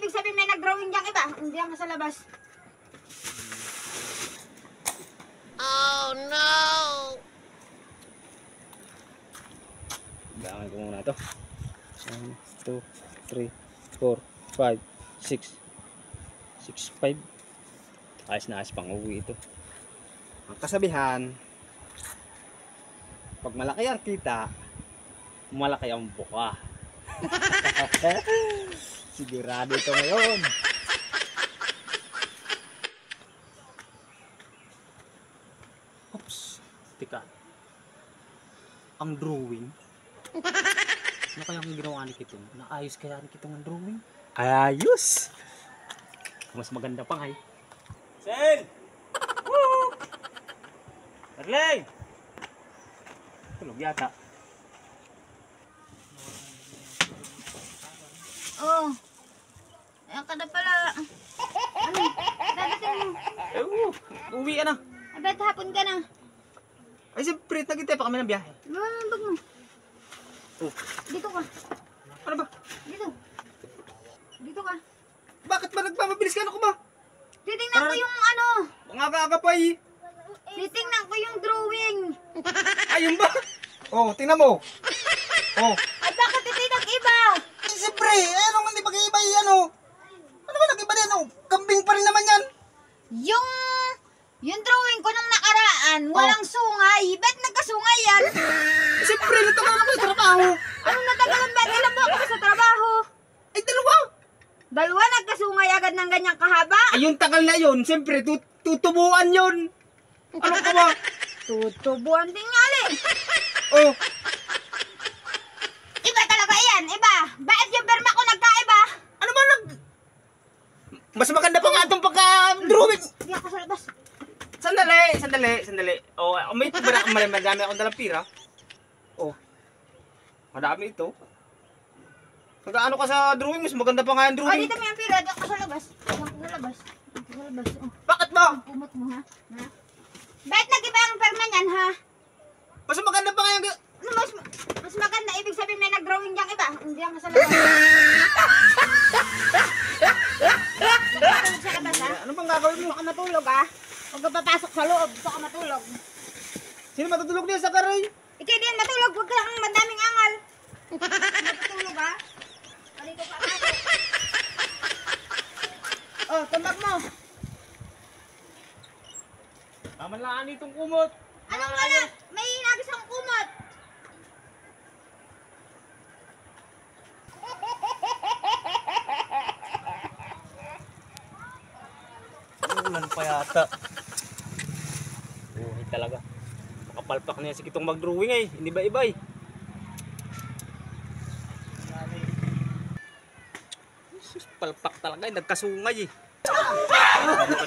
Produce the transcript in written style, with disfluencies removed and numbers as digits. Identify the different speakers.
Speaker 1: ibig sabihin may nag-drawing diyang iba. Hindi yan sa labas.
Speaker 2: Oh no!
Speaker 3: Gawin ko muna ito. 1, 2, 3, 4, 5, 6. 6, 5. Ayos na ayos pang uwi ito. Ang kasabihan, pag malaki ang kita, malaki ang buka. Sigurado ito ngayon. Oops, tika. Ang drawing. Ano kaya ang ginawa ni Kitong? Naayos kaya ni Kitong ang drawing? Ayos! Mas maganda pa nga eh. Sen! Woo! Darling! Tulog yata.
Speaker 1: Oh. Ayan ka na pala. Ano? Dadating mo.
Speaker 3: Uwi ka na.
Speaker 1: Abet, hapon ka na.
Speaker 3: Ay, siyempre, nagintay pa kami ng biyahe.
Speaker 1: Bag mo.
Speaker 3: Oh.
Speaker 1: Dito ka.
Speaker 3: Ano ba?
Speaker 1: Dito. Dito ka.
Speaker 3: Bakit ba nagpapabilis ka? Ano ko ba?
Speaker 1: Titingnan ko yung ano.
Speaker 3: Ang aga-aga pa eh.
Speaker 1: Titingnan ko yung drawing.
Speaker 3: Ayun ba? Oh, tingnan mo. Oh.
Speaker 1: At bakit hindi nag-iba?
Speaker 3: Eh, siyempre, ano man di mag-iiba ano? Ano ba nag-iba din? Oh, kambing pa rin naman yan.
Speaker 1: Yung drawing ko nung nakaraan, walang sungay. Ba't nagkasungay yan?
Speaker 3: Eh, siyempre, natagal ako sa trabaho.
Speaker 1: Anong natagalan ba? Ilan ba ako sa trabaho?
Speaker 3: Ay, dalawa.
Speaker 1: Dalawa nagkasungay agad ng ganyang kahaba?
Speaker 3: Ay, yung tagal na yun, siyempre, tutubuan yun. Ano ka ba?
Speaker 1: Tutubuan din nga eh.
Speaker 3: Oh,
Speaker 1: Iba talaga yan, iba. Bakit yung perma ko nagkaiba?
Speaker 3: ano ba mas maganda pa nga itong pagka-drawing.
Speaker 1: Hindi ako sa labas.
Speaker 3: Sandali. Oh, may madami akong dalang pira. Oh. Madami ito. Nag-ano ka sa drawing, mas maganda pa nga yung
Speaker 1: Oh,
Speaker 3: drawing.
Speaker 1: dito may pira. Diyan ako sa labas. Oh,
Speaker 3: Bakit ba?
Speaker 1: pumot mo ha? Bakit nag-iba ang perma niyan ha?
Speaker 3: Mas maganda pa nga yung...
Speaker 1: Ano, mas maganda. Ibig sabihin may nag-drawing diyang iba. Hindi ako sa labas. Sa labas ha?
Speaker 3: Ano bang gagawin mo?
Speaker 1: Gusto ka matulog ha? Huwag ka papasok sa loob. Gusto ka matulog.
Speaker 3: Sino matutulog niya sa karay?
Speaker 1: Ikaw din matulog. Huwag ka lang madaming angal. Matutulog ha? Dito ka pasok. Oh, tumbag mo.
Speaker 3: Tamalaan itong kumot.
Speaker 1: Anong wala? May inagis ang kumot.
Speaker 3: Ulan pa yata. Buhay talaga. Makapalpak niya si Kitong mag-drawing eh. Hindi ba iba eh? Sus, palpak talaga eh. Nagkasungay eh. Hindi pa